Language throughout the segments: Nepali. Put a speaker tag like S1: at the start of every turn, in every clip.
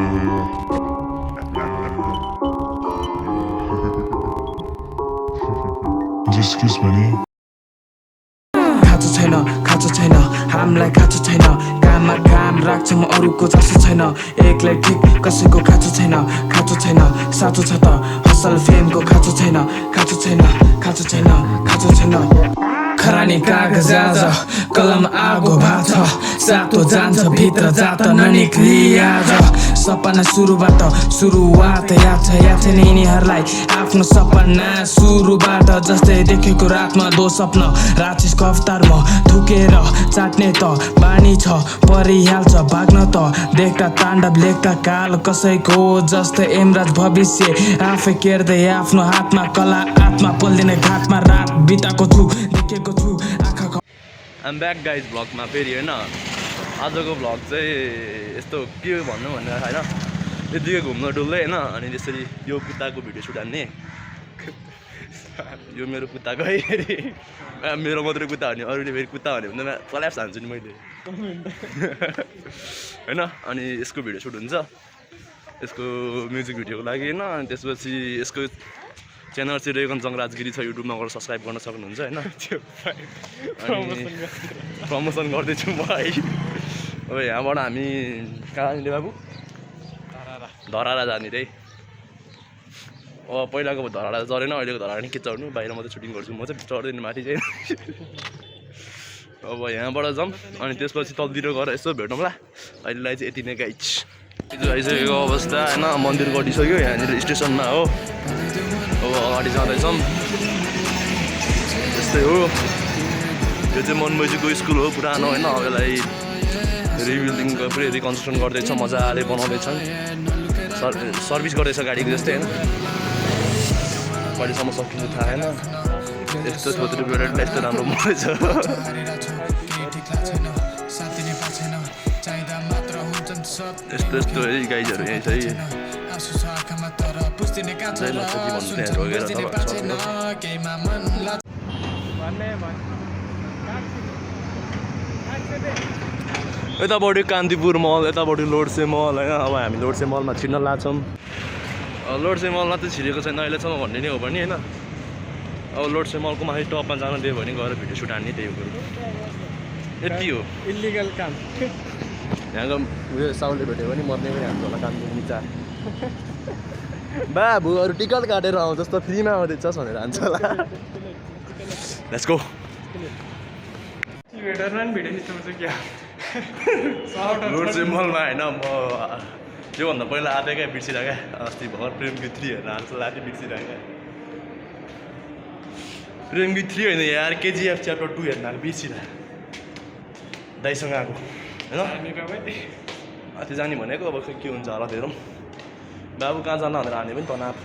S1: Just kiss me.
S2: खाँचो छैन हामीलाई खाँचो छैन काममा काम राख्छौँ अरूको जस्तो छैन एकलाई ठिक कसैको खाँचो छैन साँचो छ त हसल फेमको खाँचो छैन खरानी कागज आज कलम आगो भाछ सातो जान्छ भित्र जात ननिक्ली आज सपना सुरुवात याद छ नि यिनीहरूलाई आफ्नो सपना सुरुबाट जस्तै देखेको रातमा दो सपना राक्षसको अवतारमा थुकेर चाट्ने त बानी छ परिहाल्छ भाग्न त देख्दा ताण्डव लेख्दा काल कसैको जस्तै एमराज भविष्य आफै केर्दै आफ्नो हातमा कला आत्मा पोल्दिने घाटमा रात बिताएको छु देखेको छु आँखा
S3: आम ब्याक गाइज भ्लगमा फेरि होइन आजको भ्लग चाहिँ यस्तो के भन्नु भनेर होइन यतिकै घुम्न डुल्दै होइन अनि त्यसरी यो कुत्ताको भिडियो सुट हान्ने यो मेरो कुत्ताको है फेरि मेरो मात्रै कुत्ता हो नि अरूले फेरि कुत्ता भन्यो भने कल्याप्स हान्छु नि मैले होइन अनि यसको भिडियो सुट हुन्छ यसको म्युजिक भिडियोको लागि होइन अनि त्यसपछि यसको च्यानल चाहिँ रेगन जङ्गराजगिरी छ युट्युबमा गएर सब्सक्राइब गर्न सक्नुहुन्छ होइन अनि प्रमोसन गर्दैछु म है अब यहाँबाट हामी कहाँ जाने बाबु धरारा जाने रे अब पहिलाको धरारा चढेन अहिलेको धरारा नि के चढ्नु बाहिर मात्रै सुटिङ गर्छु म चाहिँ चढ्दैन माथि चाहिँ अब यहाँबाट जाऊँ अनि त्यसपछि तलतिर गएर यसो भेटौँला अहिलेलाई चाहिँ यति नै गाइज हिजो आइसकेको अवस्था होइन मन्दिर गटिसक्यो यहाँनिर स्टेसनमा हो अब अगाडि जाँदैछौँ त्यस्तै हो यो चाहिँ मनमैजीको स्कुल हो पुरानो होइन अब यसलाई रिबिल्डिङ पुरै रिकन्स्ट्रक्सन गर्दैछ मजाले बनाउँदैछन् सर्भिस गर्दैछ गाडीको जस्तै होइन कहिलेसम्म सकिन्छ थाहा छैन यस्तो छोत्री बेडलाई यस्तो राम्रो मरेछ यस्तो यस्तो है गाइजहरू यहीँ छ यतापट्टि कान्तिपुर मल यतापट्टि लोडसे मल होइन अब हामी लोडसे मलमा छिर्न लाग्छौँ लोडसे मलमा चाहिँ छिरेको छैन अहिलेसम्म भन्ने नै हो भने होइन अब लोडसे मलको माथि टपमा जान दियो भने गएर भिडियो सुट हान्ने त्यही कुरो यति हो
S4: इलिगल काम
S3: यहाँको उयो साउले भेट्यो भने मर्ने पनि हाम्रो होला कामको विचार बाबु अरू टिकट काटेर आउँछ जस्तो फ्रीमा आउँदैछ भनेर हान्छ होला लेट्स गो लोडसे मलमा होइन म त्योभन्दा पहिला आधेकै बिर्सिरहेको अस्ति भर्खर प्रेम गीत 3 हेर्न हाल्छ लाटे बिर्सिरहेको प्रेम गीत 3 होइन यार केजिएफ च्याप्टर 2 हेर्न हाल बिर्सिरहेको दाइसँग आएको होइन त्यो जाने भनेको अब के हुन्छ होला हेरौँ बाबु कहाँ जान भनेर हाने पनि तनाव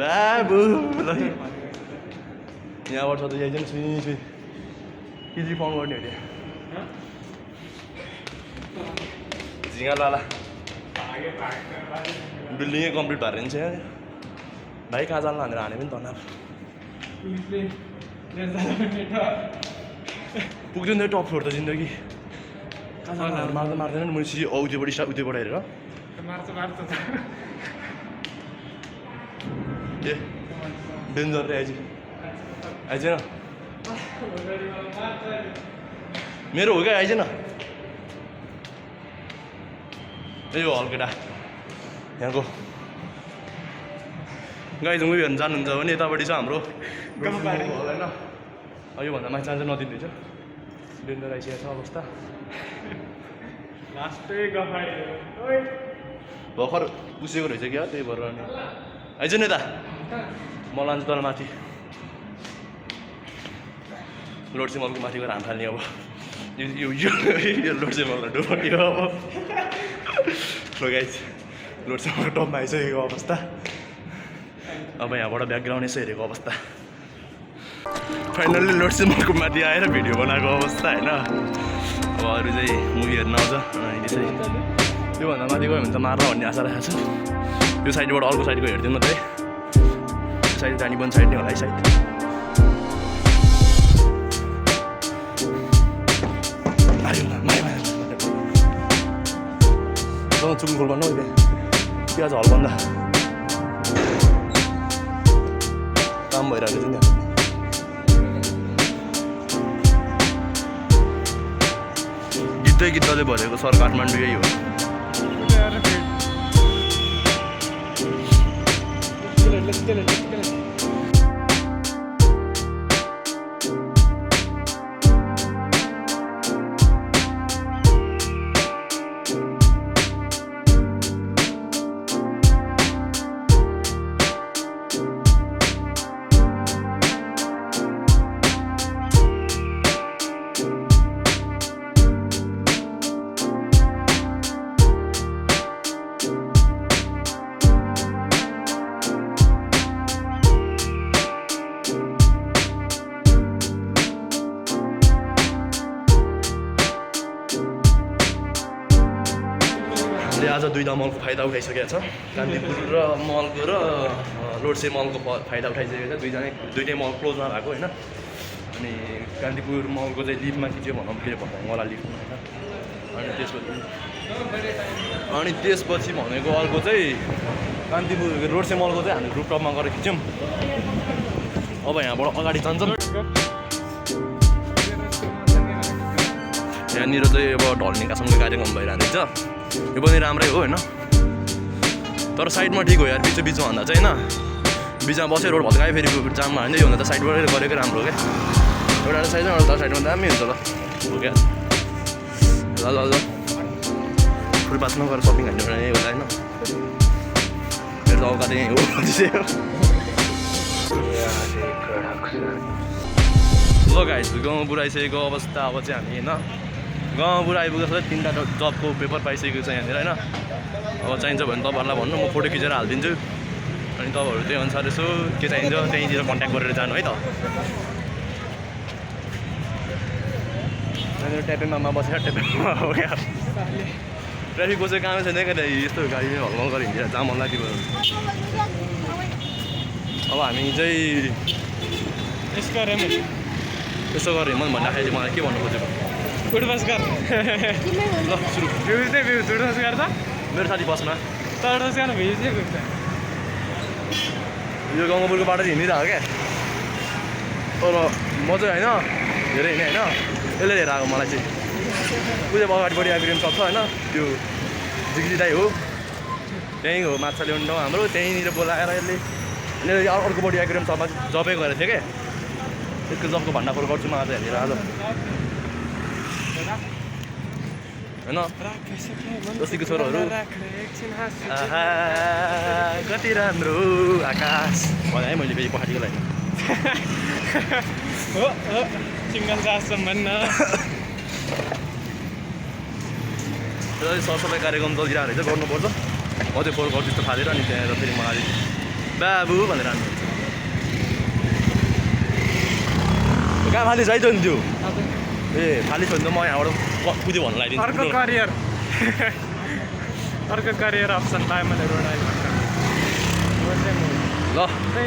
S3: बाबु यहाँबाट छ त यही चाहिँ छुई केजी फाउन्ड गर्ने अरे झिँगा लाला बिल्डिङै कम्प्लिट भएर नि छ भाइ कहाँ जानु भनेर हाने पनि तनाव पुग्दैन नि टप फ्लोर त जिन्दगी मार्दा मार्दैन नि मैले उतिबाट हेरेर ए डेन्जर रे आइजेन मेरो हो क्या आइजेन ए हो हल केटा यहाँको गाइज मुभी हेर्नु जानुहुन्छ भने यतापट्टि छ हाम्रो होइन योभन्दा माथि चान्स नदिँदैछ डेन्जर आइसकेको छ अवस्था भर्खर पुसेको रहेछ क्या त्यही भएर अनि आइज नि यता म लान्छु तर माथि लोडसे मलको माथि गएर हाम फाल्ने अब यो लोडसे मललाई डुबायो अब गाइज लोडसे मलको टपमा आइसकेको अवस्था अब यहाँबाट ब्याकग्राउन्ड यसो हेरेको अवस्था फाइनल्ली लोडसे मलको माथि आएर भिडियो बनाएको अवस्था होइन अब अरू चाहिँ मुभी हेर्न आउँछ अहिले चाहिँ त्योभन्दा माथि गयो भने त मार्न भन्ने आशा राखेको छु यो साइडबाट अर्को साइडको हेरिदिउँ न त है यो साइड रानीवन साइड नै होला है साइड आयो चुक्नु खोल भन्नु प्याज हल्बन्दा काम भइरहेको थियो नि गीतले भरेको सर काठमाडौँ यही हो आज दुईवटा मलको फाइदा उठाइसकेको छ कान्तिपुर र मलको र लोडसे मलको फाइदा उठाइसकेको छ दुइटै मल क्लोजमा भएको होइन अनि कान्तिपुर मलको चाहिँ लिफ्टमा खिच्यो भनौँ के भन्दा मलाई लिफ्टमा होइन अनि त्यसपछि भनेको अर्को चाहिँ कान्तिपुर लोडसे मलको चाहिँ हामी रुपटपमा गएर खिच्यौँ अब यहाँबाट अगाडि जान्छौँ यहाँनिर चाहिँ अब ढल्ने कासमको कार्यक्रम भइरहन्छ यो पनि राम्रै हो होइन तर साइडमा ठिक हो यार बिचमा भन्दा चाहिँ होइन बिचमा बसेर रोड भत्कायो फेरि जाममा हाल्दै भन्दा त साइडबाट गरेको राम्रो हो क्या एउटा साइडमा एउटा साइडमा दामी हुन्छ ल हो क्या ल ल ल फुटपाथमा गएर सपिङ हाल्नु पर्ने होला होइन मेरो त औकात यहीँ हो ल गाइस गाउँमा आइसकेको अवस्था अब चाहिँ हामी होइन गाउँमा आइपुगेको 3टा जबको पेपर पाइसकेको छ यहाँनिर होइन अब चाहिन्छ भने तपाईँहरूलाई भन्नु म फोटो खिचेर हालिदिन्छु अनि तपाईँहरू त्यही अनुसार यसो के चाहिन्छ त्यहीँतिर कन्ट्याक्ट गरेर जानु है त यहाँनिर ट्यापेमामा बसेर ट्यापेमा हो क्या ट्राफिकको चाहिँ कामै छैन क्या यस्तो गाडी हलमल गरेर हिँडेर जाम मन लाग्यो अब हामी चाहिँ यसो गरेँ मन भन्दाखेरि मलाई के भन्नु खोजेको
S2: फुटबस गर
S3: ल सुरु
S2: फुटबस गर्दा
S3: मेरो साथी बसमा
S2: फुटबस गर्न भिजिएको
S3: यो गाउँपुरको बाटो हिँडिरहेको क्या तर म चाहिँ होइन धेरै हिँडेँ होइन यसले लिएर आएको मलाई चाहिँ पूजा अगाडिपट्टि आइपुग्नु सक्छ होइन त्यो जिग्री दाई हो त्यहीँ हो माछा ल्याउनु ठाउँ हाम्रो त्यहीँनिर बोलाएर यसले अर्कोपट्टि आइपुग्नु सक्छ जबै गरेको थियो क्या त्यसको जबको भण्डाफोर गर्छु म आज हेरेर आज होइन दसीको छोरोहरू कति राम्रो आकाश भने है मैले फेरि पहाडीको लागि
S2: हो सिङ्गल जासम्म भन्न
S3: सरसफाइ कार्यक्रम चलिरहेको रहेछ गर्नुपर्छ म चाहिँ फोहोर गर्छु जस्तो फालेर अनि त्यहाँनिर फेरि मलाई बाबु भनेर हान्नुहुन्छ कहाँ फालिस है त नि त्यो ए फालिस भने त म यहाँबाट पुग्यो भन्नु लगाइदिन्छु
S2: अर्को करियर अप्सन पाएँ मैले रोड
S3: ल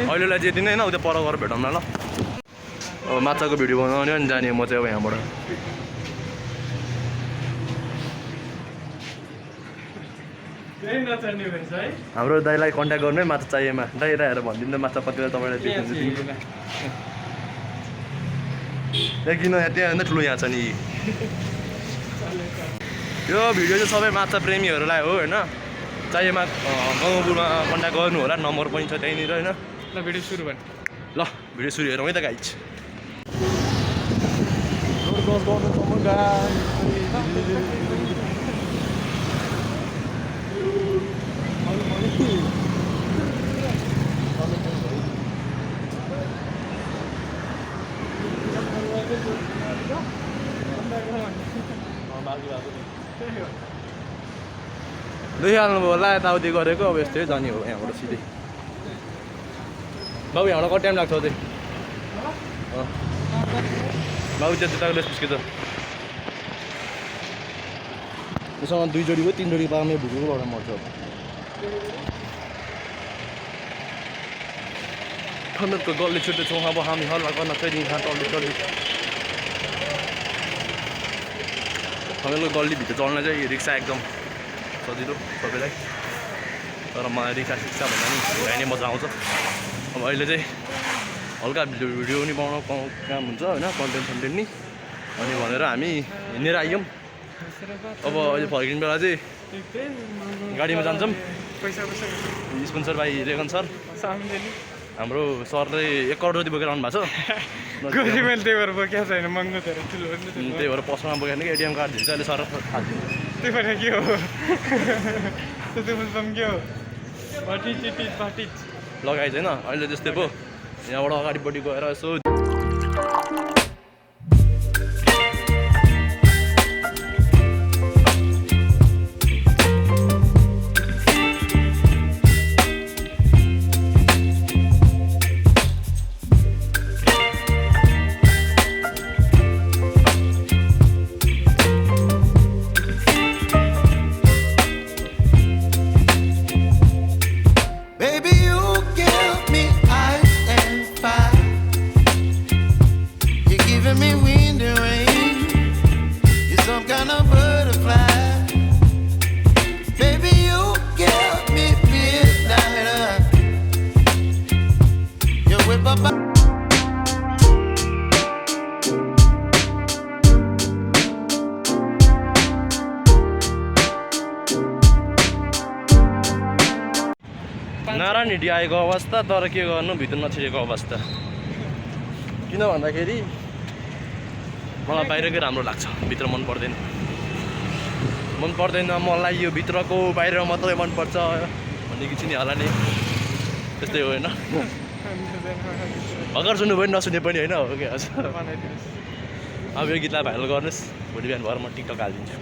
S3: अहिलेलाई चाहिँ दिँदैन उता पर गएर भेटौँ न ल अब माछाको भिडियो बनाउने अनि जाने म चाहिँ अब यहाँबाट हाम्रो दाइलाई कन्ट्याक्ट गर्नु है माछा चाहिएमा दाइ आएर भनिदिनु माछा पत्रिका तपाईँलाई किन त्यहाँ ठुलो यहाँ छ नि यो भिडियो चाहिँ सबै माछा प्रेमीहरूलाई हो होइन चाहिएमा गाउँपुरमा कन्ट्याक्ट गर्नु होला नम्बर पनि छ त्यहीँनिर होइन
S2: ल भिडियो सुरु भयो
S3: ल भिडियो सुरु हेरौँ है त गाइज देखिहाल्नुभयो होला यताउति गरेको अब यस्तै जाने हो यहाँबाट सिधै बाबु यहाँबाट कति टाइम लाग्छ चाहिँ बाबु चाहिँ त्यताको लेस के त त्योसँग 2 जोडी हो 3 जोडी पाउने भुटेको एउटा मर्छ खण्डको गल्ली छुट्टै छौँ अब हामी हल्ला गर्न चाहिँ टल्ली टल्ली हामीलाई गल्लीभित्र चल्न चाहिँ रिक्सा एकदम सजिलो सबैलाई तर मलाई रिक्सा सिक्सा भन्दा नि घुराइने मजा आउँछ अब अहिले चाहिँ हल्का भिडियो पनि बनाउनु काम हुन्छ होइन कन्टेन्ट नि अनि भनेर हामी हिँडेर आयौँ अब अहिले फर्किने बेला चाहिँ गाडीमा जान्छौँ स्पोन्सर भाइ रेगन सर हाम्रो सरले 1 करोड जति बोकेर आउनु भएको छ
S4: त्यही भएर बोकेको छैन महँगो तर ठुलो
S3: त्यही भएर पसलमा बोकेन कि एटिएम कार्ड दिन्छ अहिले सर थालिदिन्छ
S4: त्यही भएर के हो त्यो बुझ्छौँ के हो भटिच
S3: लगाइ छैन अहिले त्यस्तै पो यहाँबाट अगाडिपट्टि गएर यसो नारायणी आएको अवस्था तर के गर्नु भित्र नछिरेको अवस्था किन भन्दाखेरि मलाई बाहिरकै राम्रो लाग्छ भित्र मन पर्दैन मलाई यो भित्रको बाहिर मात्रै मनपर्छ भन्ने कि चिनी होला नि त्यस्तै हो होइन भर्खर सुन्नु पनि नसुने पनि होइन हो क्या अब यो गीतलाई भाइरल गर्नुहोस् भोलि बिहान भएर म टिकटक हालिदिन्छु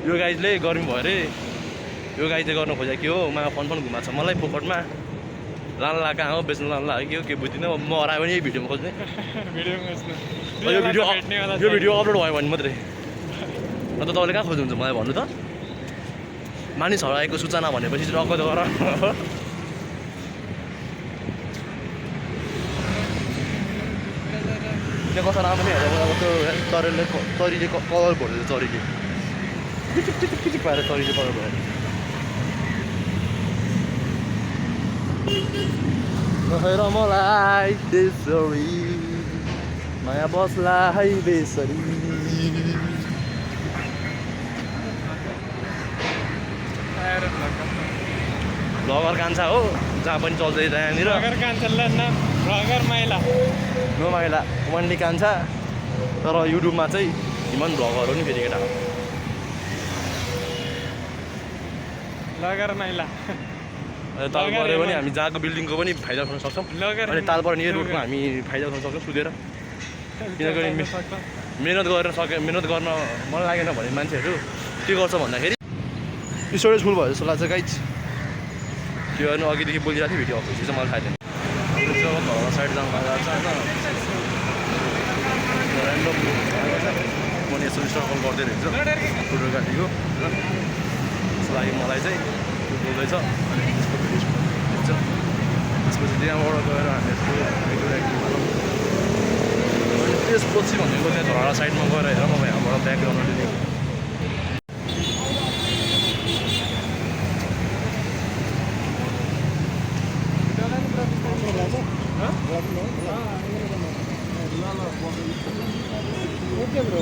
S3: यो गाइजले गर्मी भयो अरे यो गाइजले गर्नु खोजेको के हो मलाई फन घुमाएको छ मलाई पोखटमा लान्ला कहाँ हो बेच्नु लान्ला के हो के बुझ्दिनँ म हरायो भने यही भिडियोमा खोज्ने यो भिडियो अपलोड भयो भने मात्रै अन्त तपाईँले कहाँ खोज्नुहुन्छ मलाई भन्नु त मानिस हराएको सूचना भनेपछि रक्क गर त्यो कसो राम्रो पनि हेरेर तरीले कलर भर्दैछ चरीले पिचिक पाएर तरीले कलर भयो नहेर मलाई त्यसरी माया बसलाई बेसरी भ्लगर कान्छा हो जहाँ पनि चल्छ त्यहाँनिर नो माइला वन्ली कान्छा तर युट्युबमा चाहिँ हिमन भ्लगर हो नि फेरि केटा ताल पऱ्यो भने हामी जहाँको बिल्डिङको पनि फाइदा उठाउन सक्छौँ अनि ताल पऱ्यो यो रोडको हामी फाइदा उठाउन सक्छौँ सुधेर किनकि मेहनत गर्न मन लागेन भने मान्छेहरू के गर्छ भन्दाखेरि स्टोरेज फुल भयो जस्तो लाग्छ गाइज त्यो हेर्नु अघिदेखि बोलिरहेको थियो भिडियो अफ भइसकेछ मलाई थाहा थिएन घरमा साइड जानु भएको छ होइन मैले यसो स्ट्रगल गर्दै रहेछ फोटोग्राफीको त्यसको लागि मलाई चाहिँ बोल्दैछ अनि त्यसको भिडियो हुन्छ त्यसपछि त्यहाँबाट गएर हामीहरूको अनि त्यसपछि भनेको त्यहाँ झगडा साइडमा गएर हेर म यहाँबाट ब्याकग्राउन्ड लिने
S4: Okay, bro.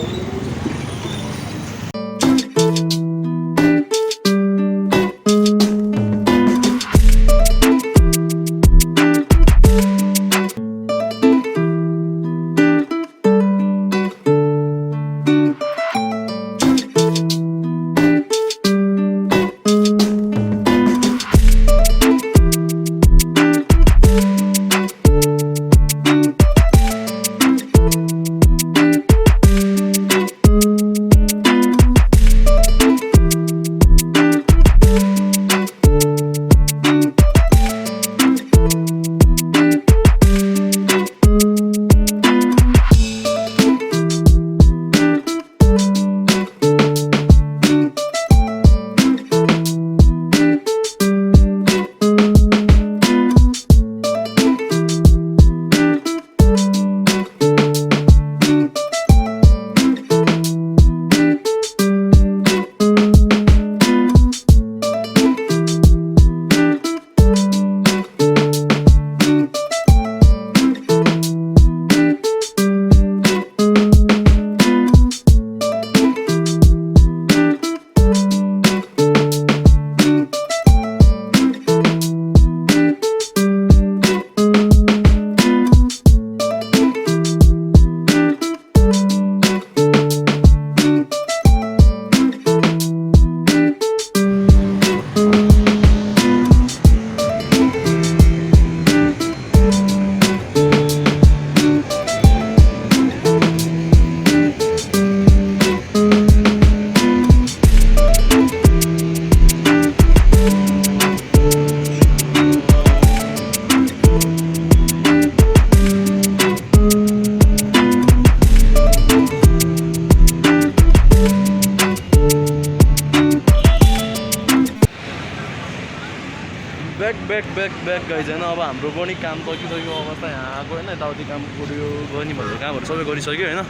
S3: ब्याक गाइज होइन अब हाम्रो पनि काम सकिसक्यो अवस्था यहाँ आएको होइन यताउति काम गऱ्यो गर्ने भन्ने कामहरू सबै गरिसक्यो होइन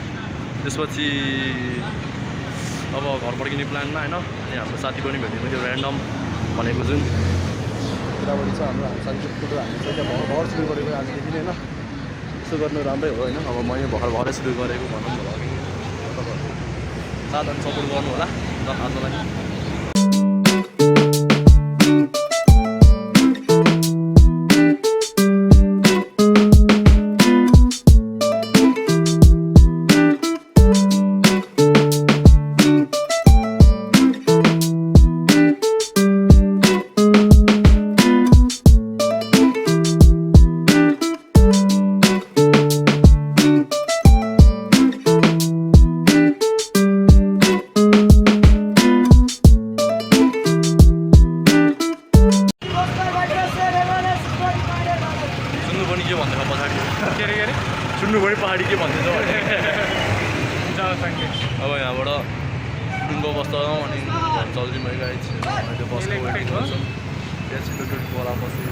S3: त्यसपछि अब घर फर्किने प्लानमा होइन अनि हाम्रो साथी पनि भेटेको थियो ऱ्यान्डम भनेको जुन यतापट्टि छ हाम्रो साथीको फोटो हामी चाहिँ त्यहाँ भर्खर सुरु गरेको आजदेखि नै होइन यसो गर्नु राम्रै हो होइन अब मैले भर्खरै सुरु गरेको भनौँ न साथ अनि सपोर्ट गर्नु होला ल आजलाई सुन्नुभयो पहाडी के भन्दैछ भने अब यहाँबाट डुङ्गो बस्छौँ अनि चल्तीमै गाई त्यो बसको वेटिङ गर्छौँ त्यसपछि टुटुटकोला बस्छु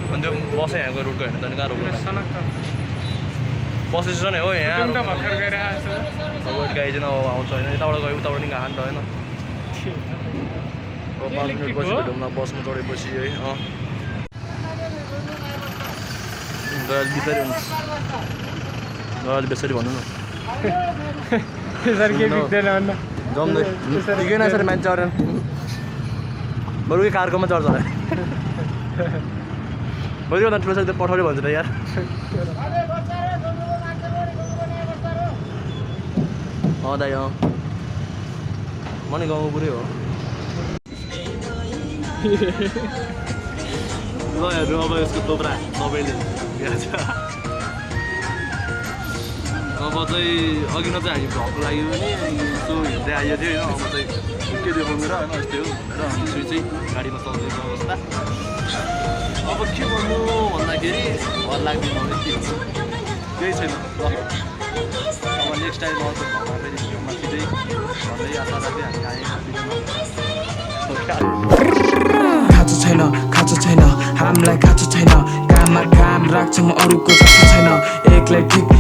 S3: अनि त्यो बस यहाँको रुटको होइन त्यहाँदेखि गाह्रो बस स्टेसन हो यहाँ अब गाई चाहिँ अब आउँछ होइन यताबाट गयो उताबाट नि खान्छ होइन अब 5 मिनट पछि भेटौँ बसमा चढेपछि है गएर बिस्तारै हुन्छ गएर बेसरी भन्नु न जम्दै ठिकै न यसरी मान्छे अरे बरु कि कारकोमा चढ्छ होला बरु भन्दा ठुलो सक्दै पठाउने भन्छ त यार दाइ म नि गाउँको पुरै हो ल हेर्नु अब यसको तोब्रा सबैले अब चाहिँ अघि न चाहिँ हामी भ्लग लाग्यो भने यसो हिँड्दै आइयो थियो होइन अब चाहिँ के देखाउनु र होइन यस्तै हो भनेर हामी चाहिँ गाडीमा चल्दैको अवस्था अब के गर्नु भन्दाखेरि घर लाग्दैन के हुन्छ केही छैन ल अब नेक्स्ट टाइम आउँछ फेरि माथि चाहिँ भन्दै आशा राख्दै हामी आयौँ
S2: खाँचो छैन हामीलाई खाँचो छैन काममा काम राख्छौँ अरूको जस्तो छैन एक्लै ठिक